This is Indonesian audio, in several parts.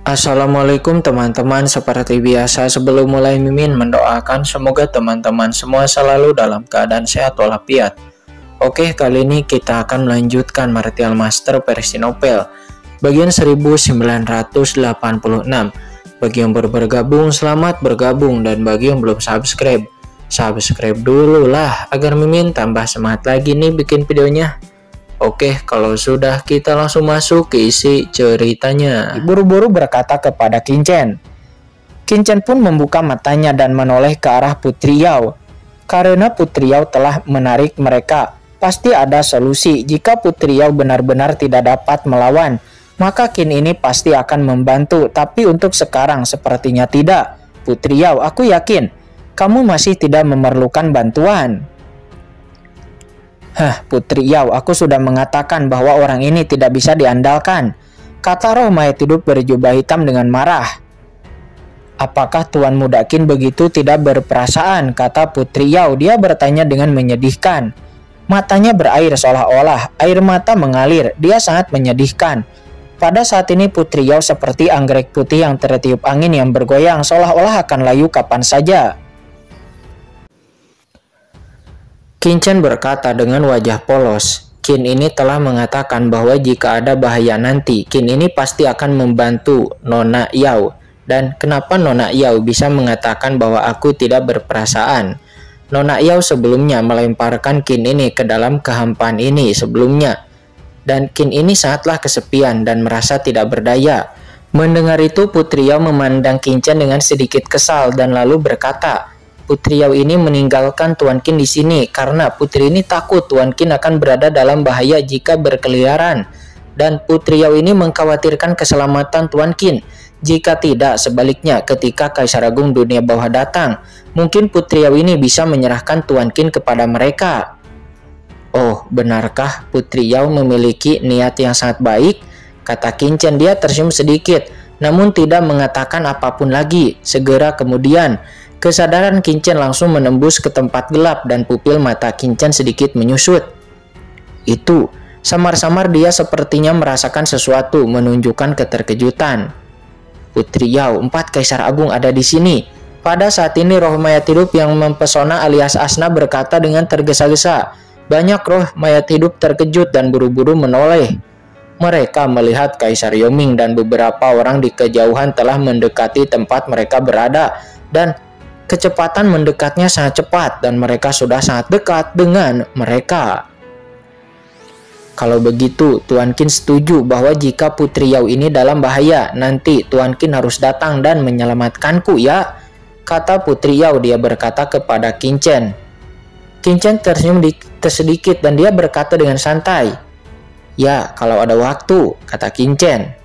Assalamualaikum teman-teman, seperti biasa sebelum mulai Mimin mendoakan semoga teman-teman semua selalu dalam keadaan sehat walafiat. Oke, kali ini kita akan melanjutkan Martial Master versi novel bagian 1986. Bagi yang baru bergabung, selamat bergabung, dan bagi yang belum subscribe dulu lah agar Mimin tambah semangat lagi nih bikin videonya. Oke, kalau sudah kita langsung masuk ke isi ceritanya. Buru-buru berkata kepada Kincen. Kincen pun membuka matanya dan menoleh ke arah Putri Yao. Karena Putri Yao telah menarik mereka, pasti ada solusi. Jika Putri Yao benar-benar tidak dapat melawan, maka Qin ini pasti akan membantu. Tapi untuk sekarang sepertinya tidak. Putri Yao, aku yakin kamu masih tidak memerlukan bantuan. Putri Yao, aku sudah mengatakan bahwa orang ini tidak bisa diandalkan, kata roh mayat hidup berjubah hitam dengan marah. Apakah Tuan Muda Qin begitu tidak berperasaan, kata Putri Yao. Dia bertanya dengan menyedihkan. Matanya berair seolah-olah air mata mengalir. Dia sangat menyedihkan. Pada saat ini Putri Yao seperti anggrek putih yang tertiup angin yang bergoyang, seolah-olah akan layu kapan saja. Kincen berkata dengan wajah polos. Qin ini telah mengatakan bahwa jika ada bahaya nanti, Qin ini pasti akan membantu Nona Yao. Dan kenapa Nona Yao bisa mengatakan bahwa aku tidak berperasaan? Nona Yao sebelumnya melemparkan Qin ini ke dalam kehampaan ini sebelumnya. Dan Qin ini sangatlah kesepian dan merasa tidak berdaya. Mendengar itu, Putri Yao memandang Kincen dengan sedikit kesal dan lalu berkata, Putri Yao ini meninggalkan Tuan Qin di sini karena putri ini takut Tuan Qin akan berada dalam bahaya jika berkeliaran, dan Putri Yao ini mengkhawatirkan keselamatan Tuan Qin. Jika tidak, sebaliknya ketika Kaisar Agung Dunia Bawah datang, mungkin Putri Yao ini bisa menyerahkan Tuan Qin kepada mereka. Oh, benarkah Putri Yao memiliki niat yang sangat baik? Kata Kincen. Dia tersenyum sedikit, namun tidak mengatakan apapun lagi. Segera kemudian, kesadaran Kincen langsung menembus ke tempat gelap dan pupil mata Kincen sedikit menyusut. Itu, samar-samar dia sepertinya merasakan sesuatu, menunjukkan keterkejutan. Putri Yao, 4 Kaisar Agung ada di sini. Pada saat ini roh mayat hidup yang mempesona alias Asna berkata dengan tergesa-gesa. Banyak roh mayat hidup terkejut dan buru-buru menoleh. Mereka melihat Kaisar Yoming dan beberapa orang di kejauhan telah mendekati tempat mereka berada, dan kecepatan mendekatnya sangat cepat dan mereka sudah sangat dekat dengan mereka. Kalau begitu, Tuan Qin setuju bahwa jika Putri Yao ini dalam bahaya, nanti Tuan Qin harus datang dan menyelamatkanku ya, kata Putri Yao. Dia berkata kepada Kincen. Kincen tersenyum sedikit dan dia berkata dengan santai, ya, kalau ada waktu, kata Kincen.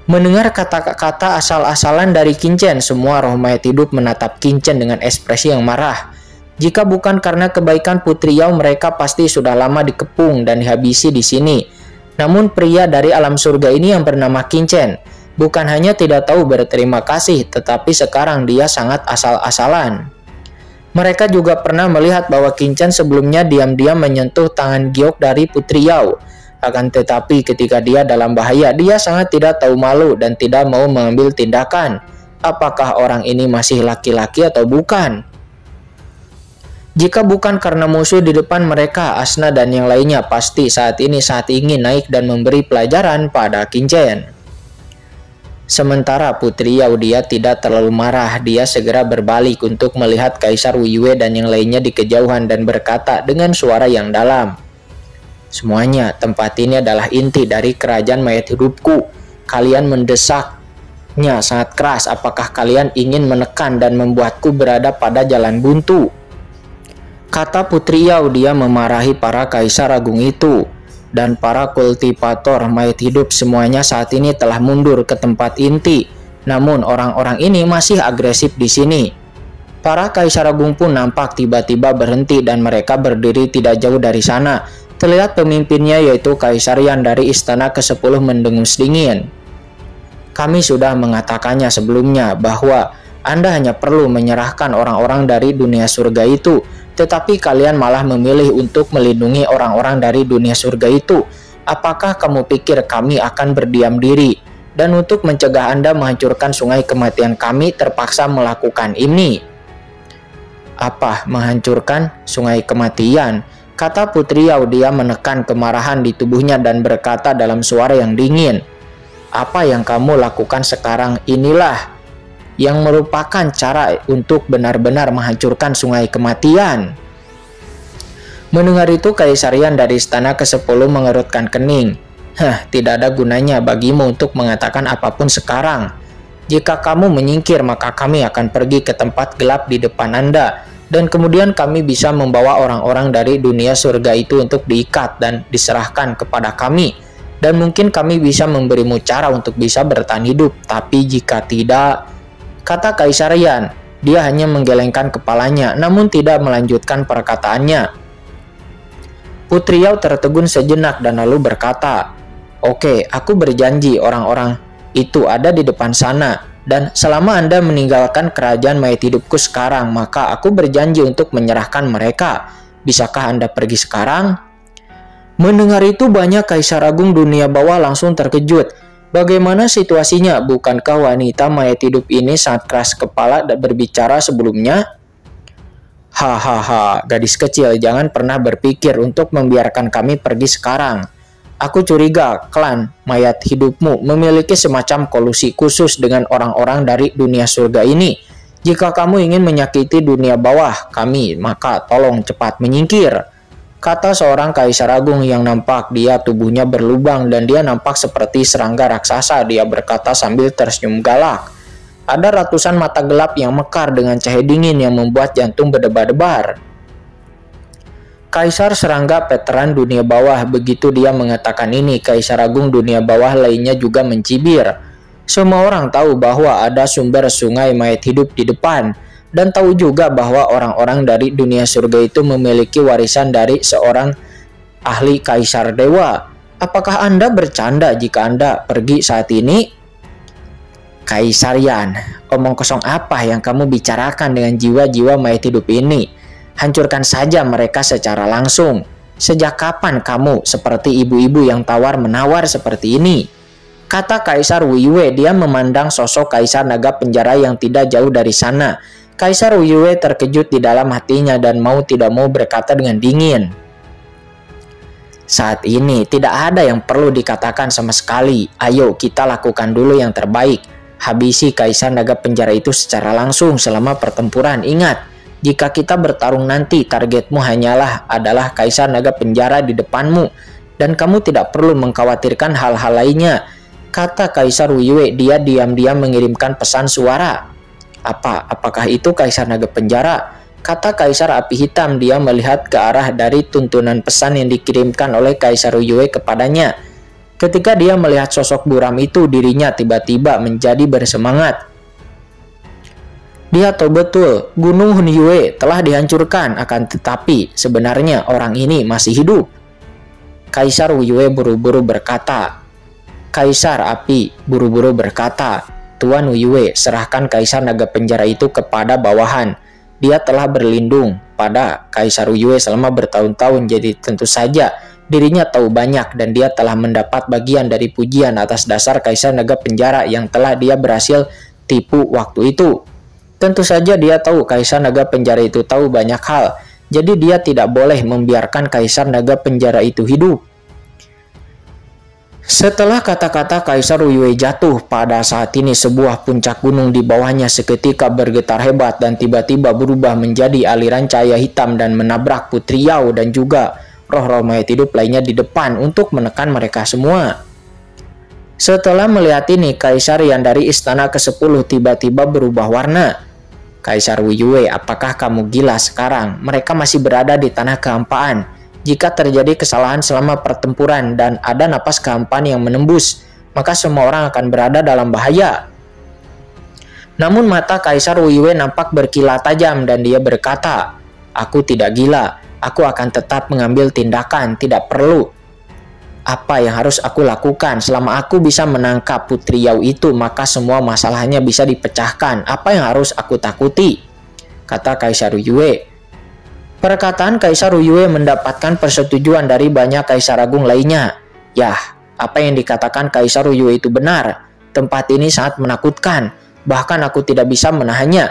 Mendengar kata-kata asal-asalan dari Kincen, semua roh mayat hidup menatap Kincen dengan ekspresi yang marah. Jika bukan karena kebaikan Putri Yao, mereka pasti sudah lama dikepung dan dihabisi di sini. Namun pria dari alam surga ini yang bernama Kincen bukan hanya tidak tahu berterima kasih, tetapi sekarang dia sangat asal-asalan. Mereka juga pernah melihat bahwa Kincen sebelumnya diam-diam menyentuh tangan giok dari Putri Yao. Akan tetapi ketika dia dalam bahaya, dia sangat tidak tahu malu dan tidak mau mengambil tindakan. Apakah orang ini masih laki-laki atau bukan? Jika bukan karena musuh di depan mereka, Asna dan yang lainnya pasti saat ini ingin naik dan memberi pelajaran pada Kincen. Sementara Putri Yao, dia tidak terlalu marah. Dia segera berbalik untuk melihat Kaisar Weiwei dan yang lainnya di kejauhan dan berkata dengan suara yang dalam. Semuanya, tempat ini adalah inti dari kerajaan mayat hidupku. Kalian mendesaknya sangat keras. Apakah kalian ingin menekan dan membuatku berada pada jalan buntu? Kata Putri Yao. Dia memarahi para Kaisar Agung itu. Dan para kultivator mayat hidup semuanya saat ini telah mundur ke tempat inti. Namun orang-orang ini masih agresif di sini. Para Kaisar Agung pun nampak tiba-tiba berhenti dan mereka berdiri tidak jauh dari sana. Terlihat pemimpinnya yaitu Kaisar Yan dari Istana ke-10 mendengus dingin. Kami sudah mengatakannya sebelumnya bahwa Anda hanya perlu menyerahkan orang-orang dari dunia surga itu, tetapi kalian malah memilih untuk melindungi orang-orang dari dunia surga itu. Apakah kamu pikir kami akan berdiam diri Dan untuk mencegah Anda menghancurkan sungai kematian, kami terpaksa melakukan ini. Apa menghancurkan sungai kematian? Kata Putri Yao. Dia menekan kemarahan di tubuhnya dan berkata dalam suara yang dingin. Apa yang kamu lakukan sekarang inilah yang merupakan cara untuk benar-benar menghancurkan sungai kematian. Mendengar itu, Kaisar Yan dari istana ke-10 mengerutkan kening. Tidak ada gunanya bagimu untuk mengatakan apapun sekarang. Jika kamu menyingkir, maka kami akan pergi ke tempat gelap di depan Anda. Dan kemudian kami bisa membawa orang-orang dari dunia surga itu untuk diikat dan diserahkan kepada kami. Dan mungkin kami bisa memberimu cara untuk bisa bertahan hidup. Tapi jika tidak, kata Kaisar Yan, dia hanya menggelengkan kepalanya namun tidak melanjutkan perkataannya. Putri Yao tertegun sejenak dan lalu berkata, "Oke, aku berjanji orang-orang itu ada di depan sana. Dan selama Anda meninggalkan kerajaan mayat hidupku sekarang, maka aku berjanji untuk menyerahkan mereka. Bisakah Anda pergi sekarang?" Mendengar itu, banyak kaisar agung dunia bawah langsung terkejut. Bagaimana situasinya? Bukankah wanita mayat hidup ini sangat keras kepala dan berbicara sebelumnya? Hahaha, gadis kecil, jangan pernah berpikir untuk membiarkan kami pergi sekarang. Aku curiga klan mayat hidupmu memiliki semacam kolusi khusus dengan orang-orang dari dunia surga ini. Jika kamu ingin menyakiti dunia bawah kami, maka tolong cepat menyingkir, kata seorang kaisar agung yang nampak dia tubuhnya berlubang dan dia nampak seperti serangga raksasa. Dia berkata sambil tersenyum galak. Ada ratusan mata gelap yang mekar dengan cahaya dingin yang membuat jantung berdebar-debar. Kaisar serangga veteran dunia bawah. Begitu dia mengatakan ini, kaisar agung dunia bawah lainnya juga mencibir. Semua orang tahu bahwa ada sumber sungai mayat hidup di depan, dan tahu juga bahwa orang-orang dari dunia surga itu memiliki warisan dari seorang ahli kaisar dewa. Apakah Anda bercanda jika Anda pergi saat ini? Kaisar Yan, omong kosong apa yang kamu bicarakan dengan jiwa-jiwa mayat hidup ini? Hancurkan saja mereka secara langsung. Sejak kapan kamu seperti ibu-ibu yang tawar-menawar seperti ini? Kata Kaisar Wuyue. Dia memandang sosok Kaisar Naga Penjara yang tidak jauh dari sana. Kaisar Wuyue terkejut di dalam hatinya dan mau tidak mau berkata dengan dingin. Saat ini tidak ada yang perlu dikatakan sama sekali. Ayo kita lakukan dulu yang terbaik. Habisi Kaisar Naga Penjara itu secara langsung selama pertempuran. Ingat, jika kita bertarung nanti, targetmu adalah Kaisar Naga Penjara di depanmu, dan kamu tidak perlu mengkhawatirkan hal-hal lainnya, kata Kaisar Wuyue. Dia diam-diam mengirimkan pesan suara. Apakah itu Kaisar Naga Penjara? Kata Kaisar Api Hitam. Dia melihat ke arah dari tuntunan pesan yang dikirimkan oleh Kaisar Wuyue kepadanya. Ketika dia melihat sosok buram itu, dirinya tiba-tiba menjadi bersemangat. Dia tahu betul Gunung Hunyue telah dihancurkan, akan tetapi sebenarnya orang ini masih hidup. Kaisar Wuyue buru-buru berkata. Kaisar Api buru-buru berkata, Tuan Wuyue, serahkan Kaisar Naga Penjara itu kepada bawahan. Dia telah berlindung pada Kaisar Wuyue selama bertahun-tahun, jadi tentu saja dirinya tahu banyak dan dia telah mendapat bagian dari pujian atas dasar Kaisar Naga Penjara yang telah dia berhasil tipu waktu itu. Tentu saja dia tahu Kaisar Naga Penjara itu tahu banyak hal, jadi dia tidak boleh membiarkan Kaisar Naga Penjara itu hidup. Setelah kata-kata Kaisar Wuyue jatuh, pada saat ini sebuah puncak gunung di bawahnya seketika bergetar hebat dan tiba-tiba berubah menjadi aliran cahaya hitam dan menabrak Putri Yao dan juga roh-roh mayat hidup lainnya di depan untuk menekan mereka semua. Setelah melihat ini, Kaisar yang dari istana ke-10 tiba-tiba berubah warna. Kaisar Wuyue, apakah kamu gila sekarang? Mereka masih berada di tanah kehampaan. Jika terjadi kesalahan selama pertempuran dan ada napas kehampaan yang menembus, maka semua orang akan berada dalam bahaya. Namun mata Kaisar Wuyue nampak berkilat tajam dan dia berkata, aku tidak gila. Aku akan tetap mengambil tindakan, tidak perlu. Apa yang harus aku lakukan? Selama aku bisa menangkap Putri Yao itu, maka semua masalahnya bisa dipecahkan. Apa yang harus aku takuti? Kata Kaisar Wuyue. Perkataan Kaisar Wuyue mendapatkan persetujuan dari banyak kaisar agung lainnya. Yah, apa yang dikatakan Kaisar Wuyue itu benar. Tempat ini sangat menakutkan, bahkan aku tidak bisa menahannya.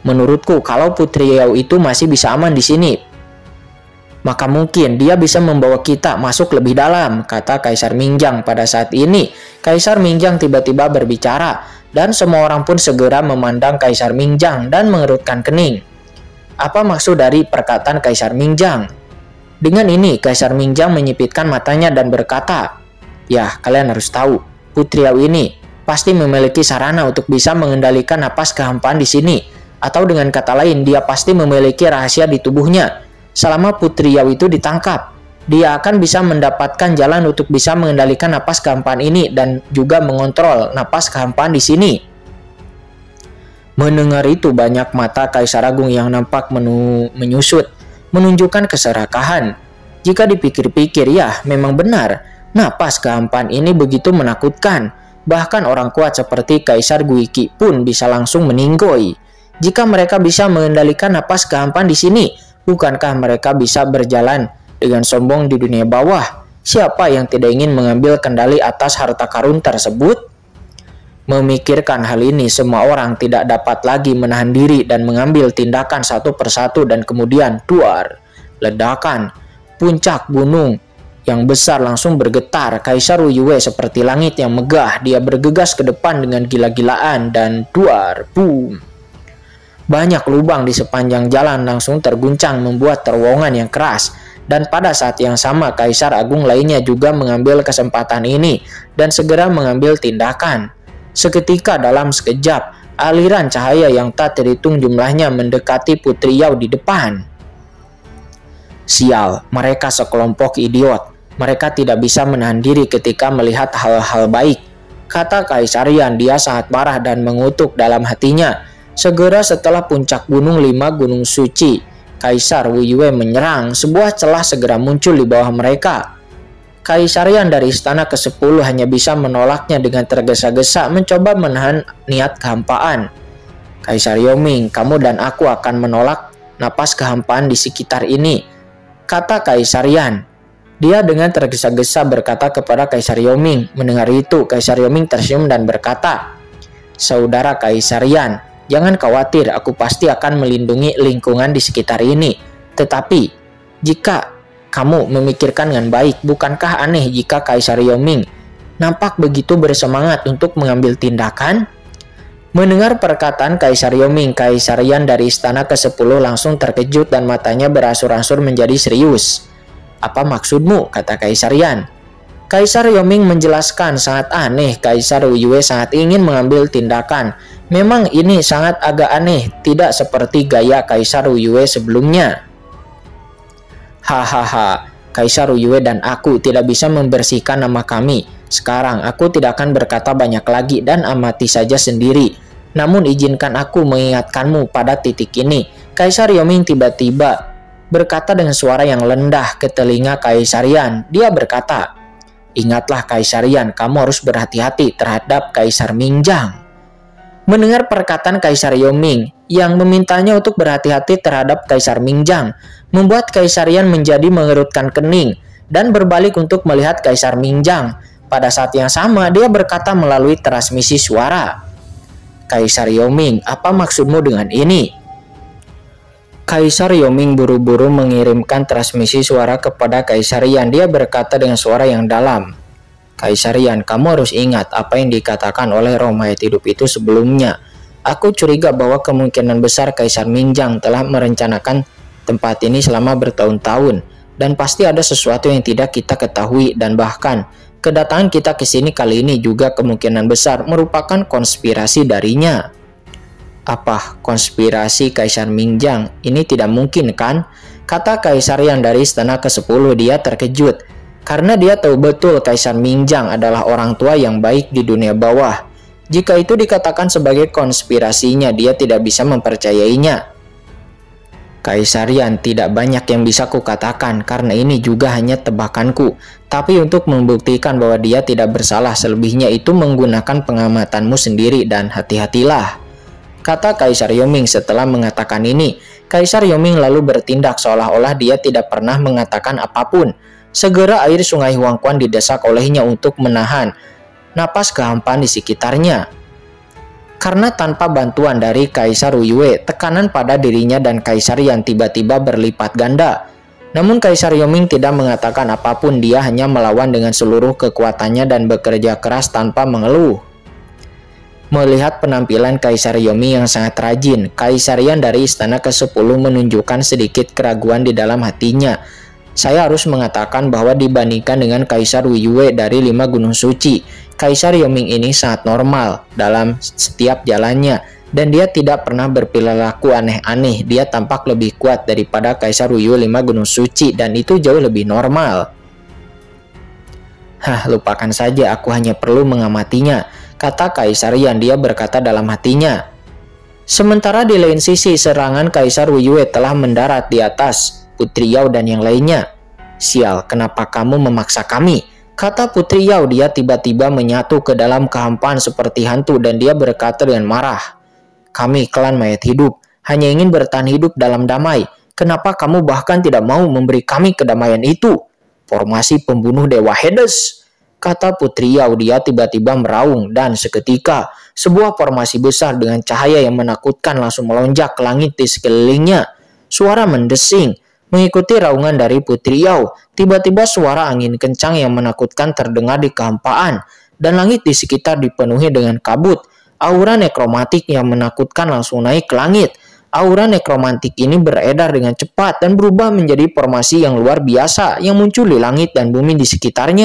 Menurutku, kalau Putri Yao itu masih bisa aman di sini, maka mungkin dia bisa membawa kita masuk lebih dalam, kata Kaisar Mingjang. Pada saat ini, Kaisar Mingjang tiba-tiba berbicara, dan semua orang pun segera memandang Kaisar Mingjang dan mengerutkan kening. Apa maksud dari perkataan Kaisar Mingjang? Dengan ini, Kaisar Mingjang menyipitkan matanya dan berkata, "Ya, kalian harus tahu, Putri Yao ini pasti memiliki sarana untuk bisa mengendalikan napas kehampaan di sini. Atau dengan kata lain, dia pasti memiliki rahasia di tubuhnya. Selama Putri Yao itu ditangkap, dia akan bisa mendapatkan jalan untuk bisa mengendalikan napas kehampaan ini dan juga mengontrol napas kehampaan di sini." Mendengar itu, banyak mata Kaisar Agung yang nampak menyusut, menunjukkan keserakahan. Jika dipikir-pikir, ya memang benar, napas kehampaan ini begitu menakutkan. Bahkan orang kuat seperti Kaisar Guiqi pun bisa langsung meninggoy. Jika mereka bisa mengendalikan napas kehampaan di sini, bukankah mereka bisa berjalan dengan sombong di dunia bawah? Siapa yang tidak ingin mengambil kendali atas harta karun tersebut? Memikirkan hal ini, semua orang tidak dapat lagi menahan diri dan mengambil tindakan satu persatu, dan kemudian duar, ledakan, puncak gunung yang besar langsung bergetar. Kaisar Wu Yue seperti langit yang megah, dia bergegas ke depan dengan gila-gilaan dan duar, boom. Banyak lubang di sepanjang jalan langsung terguncang membuat terowongan yang keras. Dan pada saat yang sama, Kaisar Agung lainnya juga mengambil kesempatan ini dan segera mengambil tindakan. Seketika dalam sekejap, aliran cahaya yang tak terhitung jumlahnya mendekati Putri Yao di depan. Sial, mereka sekelompok idiot. Mereka tidak bisa menahan diri ketika melihat hal-hal baik, kata Kaisar Yan. Dia sangat marah dan mengutuk dalam hatinya. Segera setelah puncak gunung 5 gunung suci, Kaisar Wu Yue menyerang. Sebuah celah segera muncul di bawah mereka. Kaisar Yan dari istana ke-10 hanya bisa menolaknya dengan tergesa-gesa, mencoba menahan niat kehampaan. Kaisar Yoming, kamu dan aku akan menolak napas kehampaan di sekitar ini, kata Kaisar Yan. Dia dengan tergesa-gesa berkata kepada Kaisar Yoming. Mendengar itu, Kaisar Yoming tersenyum dan berkata, "Saudara Kaisar Yan, jangan khawatir, aku pasti akan melindungi lingkungan di sekitar ini. Tetapi, jika kamu memikirkan dengan baik, bukankah aneh jika Kaisar Yoming nampak begitu bersemangat untuk mengambil tindakan?" Mendengar perkataan Kaisar Yoming, Kaisar Yan dari istana ke-10 langsung terkejut dan matanya beransur-ansur menjadi serius. "Apa maksudmu?" kata Kaisar Yan. Kaisar Yoming menjelaskan, sangat aneh, Kaisar Wu Yue sangat ingin mengambil tindakan. Memang ini sangat agak aneh, tidak seperti gaya Kaisar Wu Yue sebelumnya. Hahaha, Kaisar Wu Yue dan aku tidak bisa membersihkan nama kami. Sekarang aku tidak akan berkata banyak lagi dan amati saja sendiri. Namun izinkan aku mengingatkanmu pada titik ini. Kaisar Yoming tiba-tiba berkata dengan suara yang rendah ke telinga Kaisar Yan. Dia berkata, "Ingatlah Kaisar Yan, kamu harus berhati-hati terhadap Kaisar Mingjang." Mendengar perkataan Kaisar Yoming yang memintanya untuk berhati-hati terhadap Kaisar Mingjang, membuat Kaisar Yan menjadi mengerutkan kening dan berbalik untuk melihat Kaisar Mingjang. Pada saat yang sama, dia berkata melalui transmisi suara, "Kaisar Yoming, apa maksudmu dengan ini?" Kaisar Yoming buru-buru mengirimkan transmisi suara kepada Kaisar Yan. Dia berkata dengan suara yang dalam, "Kaisar Yan, kamu harus ingat apa yang dikatakan oleh roh mayat hidup itu sebelumnya. Aku curiga bahwa kemungkinan besar Kaisar Mingjang telah merencanakan tempat ini selama bertahun-tahun. Dan pasti ada sesuatu yang tidak kita ketahui, dan bahkan kedatangan kita ke sini kali ini juga kemungkinan besar merupakan konspirasi darinya." "Apa konspirasi Kaisar Mingjang? Ini tidak mungkin kan?" kata Kaisar Yan dari istana ke-10. Dia terkejut karena dia tahu betul Kaisar Mingjang adalah orang tua yang baik di dunia bawah. Jika itu dikatakan sebagai konspirasinya, dia tidak bisa mempercayainya. "Kaisar Yan, tidak banyak yang bisa kukatakan karena ini juga hanya tebakanku. Tapi untuk membuktikan bahwa dia tidak bersalah, selebihnya itu menggunakan pengamatanmu sendiri dan hati-hatilah," kata Kaisar Yoming. Setelah mengatakan ini, Kaisar Yoming lalu bertindak seolah-olah dia tidak pernah mengatakan apapun. Segera air sungai Huangquan didesak olehnya untuk menahan napas kehampaan di sekitarnya. Karena tanpa bantuan dari Kaisar Yue, tekanan pada dirinya dan Kaisar Yan tiba-tiba berlipat ganda. Namun Kaisar Yoming tidak mengatakan apapun, dia hanya melawan dengan seluruh kekuatannya dan bekerja keras tanpa mengeluh. Melihat penampilan Kaisar Yoming yang sangat rajin, Kaisar Yan dari istana ke-10 menunjukkan sedikit keraguan di dalam hatinya. Saya harus mengatakan bahwa dibandingkan dengan Kaisar Yue dari 5 gunung suci, Kaisar Yoming ini sangat normal dalam setiap jalannya, dan dia tidak pernah berperilaku aneh-aneh. Dia tampak lebih kuat daripada Kaisar Yue 5 gunung suci, dan itu jauh lebih normal. Lupakan saja, aku hanya perlu mengamatinya, kata Kaisar Yan. Dia berkata dalam hatinya. Sementara di lain sisi, serangan Kaisar Yue telah mendarat di atas Putri Yao dan yang lainnya. Sial, kenapa kamu memaksa kami? Kata Putri Yao. Dia tiba-tiba menyatu ke dalam kehampaan seperti hantu dan dia berkata dengan marah. Kami klan mayat hidup, hanya ingin bertahan hidup dalam damai. Kenapa kamu bahkan tidak mau memberi kami kedamaian itu? Formasi pembunuh Dewa Hades, kata Putri Yao. Dia tiba-tiba meraung dan seketika sebuah formasi besar dengan cahaya yang menakutkan langsung melonjak ke langit di sekelilingnya. Suara mendesing mengikuti raungan dari Putri Yao. Tiba-tiba suara angin kencang yang menakutkan terdengar di kehampaan dan langit di sekitar dipenuhi dengan kabut. Aura nekromantik yang menakutkan langsung naik ke langit. Aura nekromantik ini beredar dengan cepat dan berubah menjadi formasi yang luar biasa yang muncul di langit dan bumi di sekitarnya.